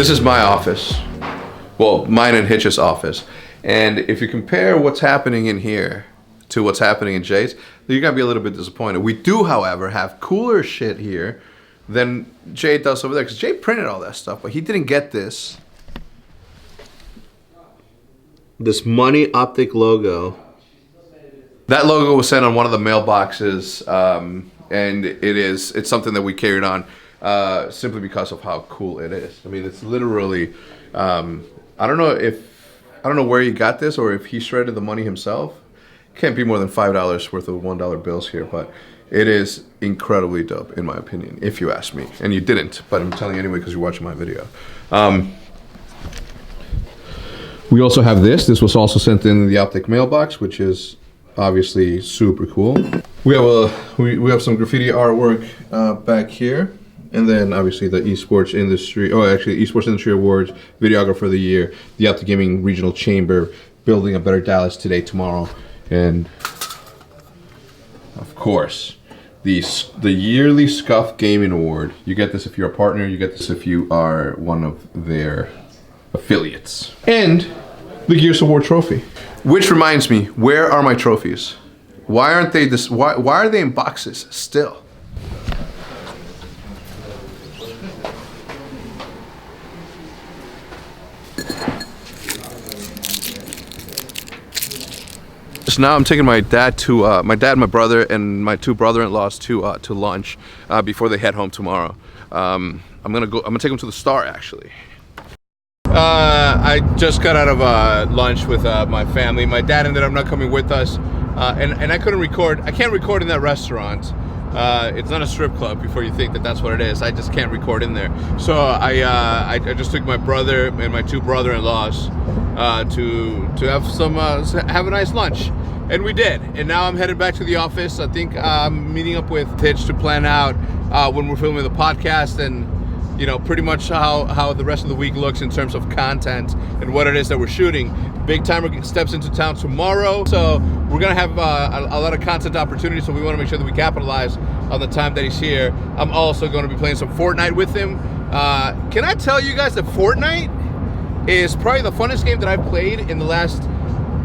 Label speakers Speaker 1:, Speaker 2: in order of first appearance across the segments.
Speaker 1: This is my office. Well, mine and Hitch's office. And if you compare what's happening in here to what's happening in Jay's, you're gonna be a little bit disappointed. We do, however, have cooler shit here than Jay does over there, because Jay printed all that stuff, but he didn't get this. This Money OpTic logo. That logo was sent on one of the mailboxes, and it's something that we carried on simply because of how cool it is. I mean, it's literally, I don't know where he got this or if he shredded the money himself. Can't be more than $5 worth of $1 bills here, but it is incredibly dope in my opinion, if you ask me. And you didn't, but I'm telling you anyway because you're watching my video. We also have this. This was also sent in the OpTic mailbox, which is obviously super cool. We have some graffiti artwork back here, and then obviously the esports industry. Oh, actually, esports industry awards, videographer of the year, the OpTic Gaming Regional Chamber, building a better Dallas today, tomorrow, and of course, the yearly Scuff Gaming Award. You get this if you're a partner. You get this if you are one of their affiliates. And the Gears Award trophy. Which reminds me, where are my trophies? Why aren't they this? Why are they in boxes still? So now I'm taking my dad to my brother, and my two brother-in-laws to lunch before they head home tomorrow. I'm gonna take them to the Star actually. I just got out of lunch with my family. My dad ended up not coming with us, and I couldn't record. I can't record in that restaurant. It's not a strip club. Before you think that that's what it is, I just can't record in there. So I just took my brother and my two brother-in-laws to have a nice lunch, and we did. And now I'm headed back to the office. I think I'm meeting up with Hitch to plan out when we're filming the podcast, and you know, pretty much how the rest of the week looks in terms of content and what it is that we're shooting. Big Timer steps into town tomorrow, so we're gonna have a lot of content opportunities, so we wanna make sure that we capitalize on the time that he's here. I'm also gonna be playing some FORTNITE with him. Can I tell you guys that FORTNITE is probably the funnest game that I've played in the last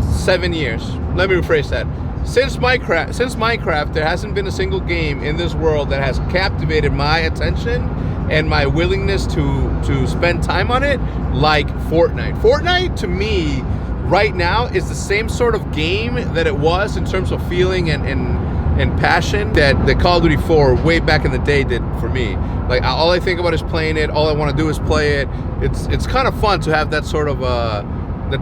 Speaker 1: 7 years. Let me rephrase that. Since Minecraft, there hasn't been a single game in this world that has captivated my attention and my willingness to spend time on it like FORTNITE. FORTNITE, to me, right now, is the same sort of game that it was in terms of feeling and passion that the Call of Duty 4 way back in the day did for me. Like, all I think about is playing it, all I want to do is play it. It's kind of fun to have that sort of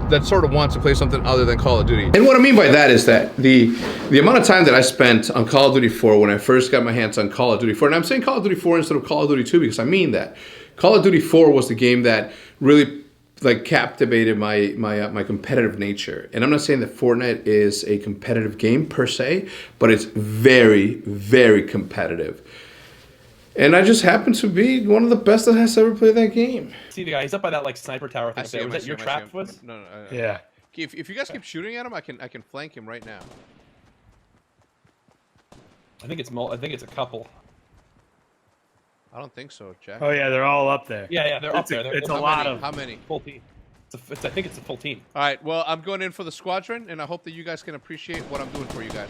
Speaker 1: that sort of wants to play something other than Call of Duty. And what I mean by that is that the amount of time that I spent on Call of Duty 4 when I first got my hands on Call of Duty 4, and I'm saying Call of Duty 4 instead of Call of Duty 2 because I mean that. Call of Duty 4 was the game that really like captivated my competitive nature. And I'm not saying that FORTNITE is a competitive game per se, but it's very, very competitive. And I just happen to be one of the best that has ever played that game.
Speaker 2: See the guy? He's up by that like sniper tower thing. Was that your trap foot?
Speaker 1: No.
Speaker 2: Yeah.
Speaker 1: If you guys keep shooting at him, I can flank him right now.
Speaker 2: I think it's a couple.
Speaker 1: I don't think so, Jack.
Speaker 3: Oh yeah, they're all up there.
Speaker 2: Yeah, they're up there.
Speaker 3: It's a lot of.
Speaker 1: How many?
Speaker 2: Full team. I think it's a full team.
Speaker 1: All right. Well, I'm going in for the squadron, and I hope that you guys can appreciate what I'm doing for you guys.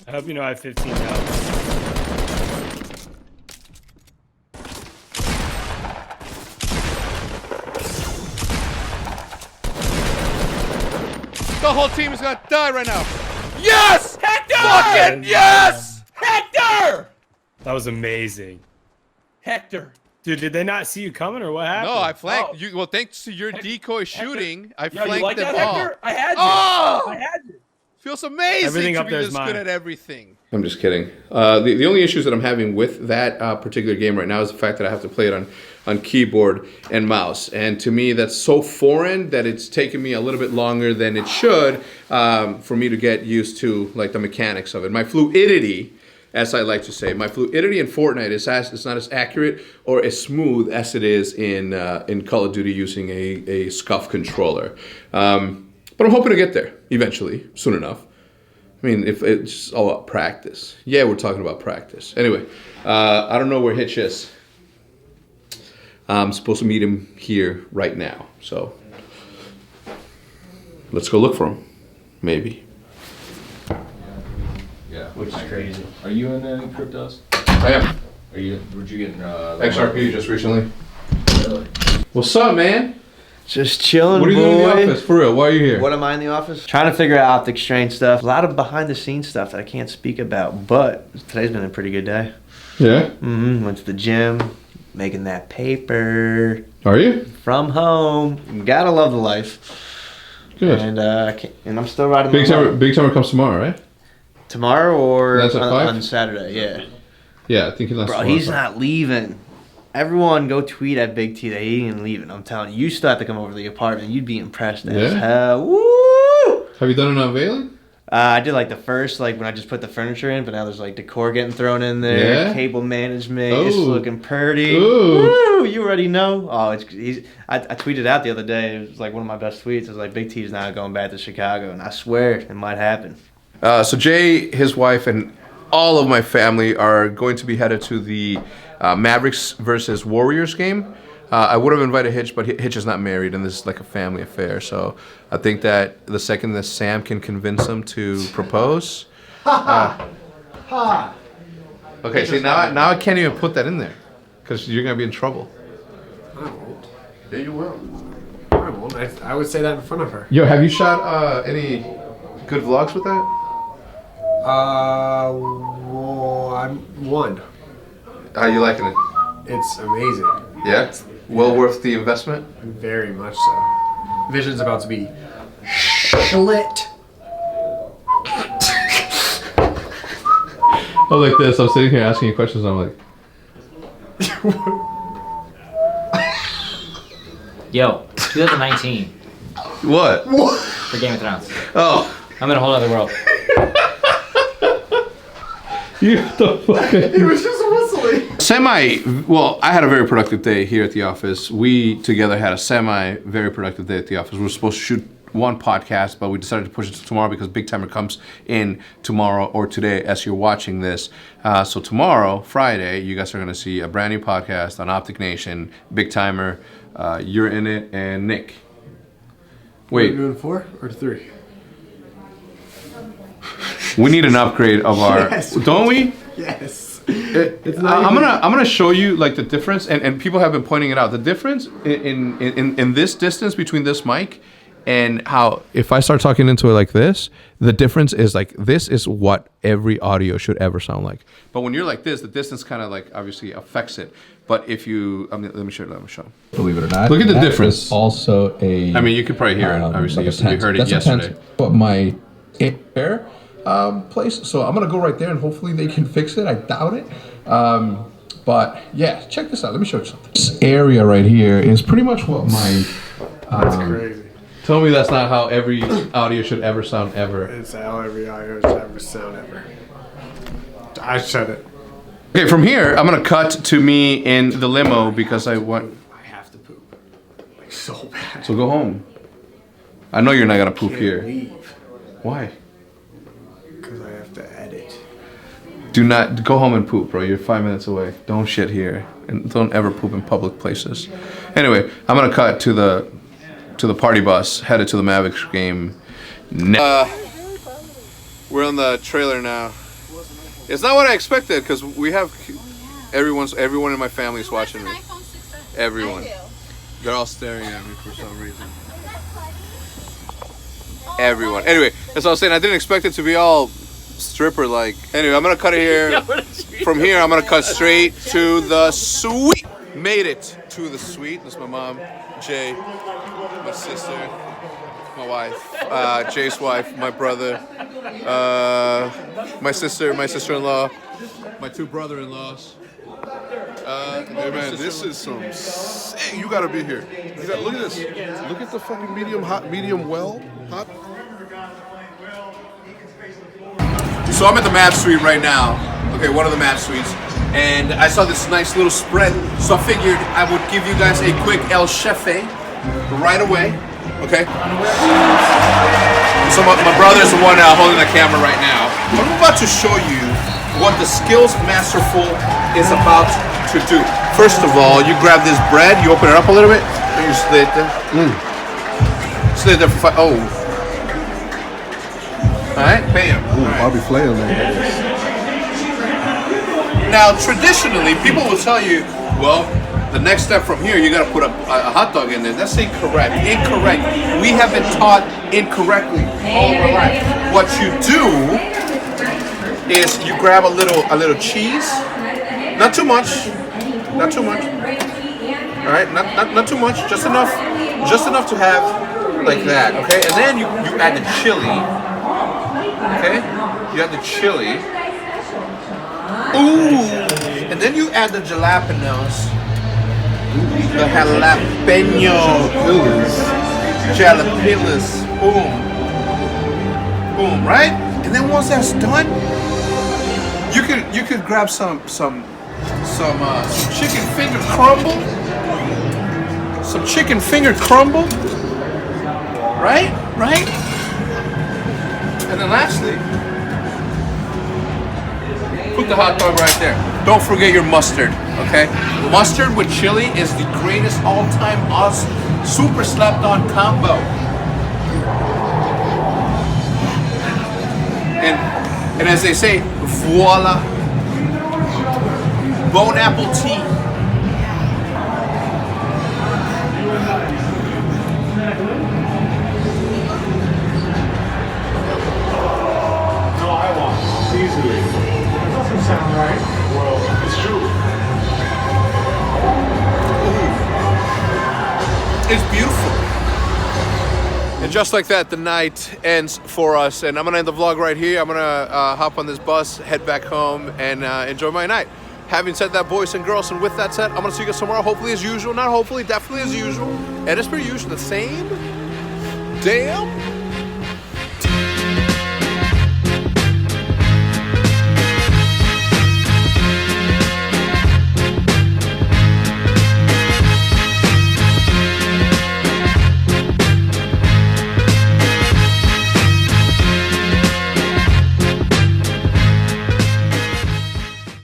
Speaker 3: I hope you know I have 15 now.
Speaker 1: The whole team is gonna die right now. Yes!
Speaker 2: Hector!
Speaker 1: Fucking yes!
Speaker 2: Hector!
Speaker 3: That was amazing.
Speaker 2: Hector.
Speaker 3: Dude, did they not see you coming or what happened?
Speaker 1: No, I flanked.
Speaker 2: Oh.
Speaker 1: You, well, thanks to your decoy shooting, I
Speaker 2: Yo,
Speaker 1: flanked
Speaker 2: you like
Speaker 1: them
Speaker 2: that,
Speaker 1: all.
Speaker 2: Hector? I had you.
Speaker 1: Oh!
Speaker 2: I had you.
Speaker 1: Feels amazing
Speaker 3: Everything
Speaker 1: to
Speaker 3: up
Speaker 1: be
Speaker 3: there is
Speaker 1: this
Speaker 3: mine.
Speaker 1: good at everything. I'm just kidding. The only issues that I'm having with that particular game right now is the fact that I have to play it on keyboard and mouse. And to me, that's so foreign that it's taken me a little bit longer than it should for me to get used to like the mechanics of it. My fluidity, as I like to say, my fluidity in FORTNITE is not as accurate or as smooth as it is in Call of Duty using a SCUF controller. But I'm hoping to get there eventually, soon enough. I mean, if it's all about practice. Yeah, we're talking about practice. Anyway, I don't know where Hitch is. I'm supposed to meet him here right now. So let's go look for him. Maybe.
Speaker 4: Yeah, which is crazy. Are you in any cryptos?
Speaker 1: I am.
Speaker 4: Would you get
Speaker 1: XRP just recently.
Speaker 4: Really?
Speaker 1: What's up, man?
Speaker 5: Just chilling,
Speaker 1: What are you doing in
Speaker 5: boy.
Speaker 1: the office? For real, why are you here?
Speaker 5: What am I in the office? Trying to figure out OpTic strain stuff. A lot of behind the scenes stuff that I can't speak about, but today's been a pretty good day.
Speaker 1: Yeah?
Speaker 5: Went to the gym, making that paper
Speaker 1: Are you?
Speaker 5: from home. Gotta love the life.
Speaker 1: Good.
Speaker 5: And I'm still riding
Speaker 1: Big
Speaker 5: my bike.
Speaker 1: Timer, Big Timer comes tomorrow, right?
Speaker 5: Tomorrow or
Speaker 1: That's at 5?
Speaker 5: on Saturday, yeah.
Speaker 1: Yeah, I think he left
Speaker 5: Bro,
Speaker 1: tomorrow.
Speaker 5: he's not leaving. Everyone go tweet at Big T that he ain't leaving. I'm telling you, you still have to come over to the apartment. You'd be impressed as
Speaker 1: Yeah?
Speaker 5: hell. Woo!
Speaker 1: Have you done an unveiling?
Speaker 5: I did like the first, like when I just put the furniture in, but now there's like decor getting thrown in there,
Speaker 1: Yeah?
Speaker 5: cable management. It's
Speaker 1: Ooh.
Speaker 5: looking pretty.
Speaker 1: Ooh.
Speaker 5: Woo! You already know. Oh, I tweeted out the other day. It was like one of my best tweets. It was like Big T's not going back to Chicago, and I swear it might happen.
Speaker 1: So Jay, his wife, and all of my family are going to be headed to the Mavericks versus Warriors game. I would have invited Hitch, but Hitch is not married, and this is like a family affair. So I think that the second that Sam can convince him to propose. Okay, see now I can't even put that in there because you're gonna be in trouble.
Speaker 6: I won't. Yeah, you will. I won't. I would say that in front of her.
Speaker 1: Yo, have you shot any good vlogs with that?
Speaker 6: Well, I'm one.
Speaker 1: How you liking it?
Speaker 6: It's amazing.
Speaker 1: Yeah, well worth the investment.
Speaker 6: Very much so. Vision's about to be lit.
Speaker 1: I was like this. I'm sitting here asking you questions. I'm like,
Speaker 7: Yo, 2019
Speaker 1: what?
Speaker 7: for Game of Thrones.
Speaker 1: Oh,
Speaker 7: I'm in a whole other world.
Speaker 1: you the fuck.
Speaker 6: He was just whistling.
Speaker 1: Well, I had a very productive day here at the office. We together had a very productive day at the office. We were supposed to shoot one podcast, but we decided to push it to tomorrow because Big Timer comes in tomorrow or today as you're watching this. So tomorrow, Friday, you guys are going to see a brand new podcast on OpTic Nation. Big Timer, you're in it, and Nick.
Speaker 6: Are
Speaker 1: Wait,
Speaker 6: you doing 4 or 3?
Speaker 1: we need an upgrade of our.
Speaker 6: Yes.
Speaker 1: Don't we?
Speaker 6: Yes.
Speaker 1: I'm gonna show you like the difference, and people have been pointing it out. The difference in this distance between this mic and how if I start talking into it like this, the difference is like this is what every audio should ever sound like. But when you're like this, the distance kind of like obviously affects it. But if you, let me show you.
Speaker 4: Believe it or not.
Speaker 1: Look at the
Speaker 4: that
Speaker 1: difference.
Speaker 4: is also a.
Speaker 1: I mean, you could probably hear it. Obviously,
Speaker 4: like a
Speaker 1: you
Speaker 4: tent.
Speaker 1: heard it
Speaker 4: That's a
Speaker 1: yesterday.
Speaker 4: tent, but my air place. So I'm gonna go right there, and hopefully they can fix it. I doubt it. But yeah, check this out. Let me show you something. This area right here is pretty much what my.
Speaker 6: That's crazy.
Speaker 1: Tell me that's not how every audio should ever sound ever.
Speaker 6: It's how every audio should ever sound ever. I said it.
Speaker 1: Okay, from here, I'm gonna cut to me in the limo because I want.
Speaker 6: I have to poop. Like so bad.
Speaker 1: So go home. I know you're not gonna poop
Speaker 6: Can't
Speaker 1: here.
Speaker 6: leave
Speaker 1: Why?
Speaker 6: because I have to edit.
Speaker 1: Do not go home and poop, bro. You're 5 minutes away. Don't shit here, and don't ever poop in public places. Anyway, I'm gonna cut to the party bus headed to the Mavericks game. We're on the trailer now. It's not what I expected because we have everyone in my family is watching me. Everyone. They're all staring at me for some reason. Everyone. Anyway, that's what I was saying. I didn't expect it to be all stripper-like. Anyway, I'm gonna cut it here. From here, I'm gonna cut straight to the suite. Made it to the suite. That's my mom, Jay, my sister, my wife, Jay's wife, my brother, my sister-in-law, my 2 brother-in-laws.
Speaker 8: Hey man, this is some sick. You gotta be here. Look at this. Look at the fucking medium hot, medium well hot.
Speaker 1: So I'm at the Mav Suite right now. Okay, one of the Mav Suites. And I saw this nice little spread. So I figured I would give you guys a quick El Chefe right away. Okay? So my brother's the one holding the camera right now. I'm about to show you what the Skills Masterful is about to do. First of all, you grab this bread, you open it up a little bit, and you slid there. Slid there for oh. Alright, bam.
Speaker 8: Ooh, Bobby Flay on that.
Speaker 1: Now, traditionally, people will tell you, well, the next step from here, you got to put a hot dog in there. That's incorrect. Incorrect. We have been taught incorrectly all our life. What you do is you grab a little cheese, not too much, not too much. All right, not too much, just enough to have like that. Okay, and then you add the chili. Okay, you add the chili. Ooh, and then you add the jalapenos. The jalapenos, boom, boom, right? And then once that's done, you could grab some chicken finger crumble, right? And then lastly, put the hot dog right there. Don't forget your mustard, okay? Mustard with chili is the greatest all-time super slept-on combo. And as they say, voila, Bon appetit.
Speaker 9: Sound right? Well, it's true.
Speaker 1: It's beautiful. And just like that, the night ends for us. And I'm gonna end the vlog right here. I'm gonna hop on this bus, head back home, and enjoy my night. Having said that, boys and girls, and with that said, I'm gonna see you guys tomorrow, hopefully as usual. Not hopefully, definitely as usual. And as per usual, the same damn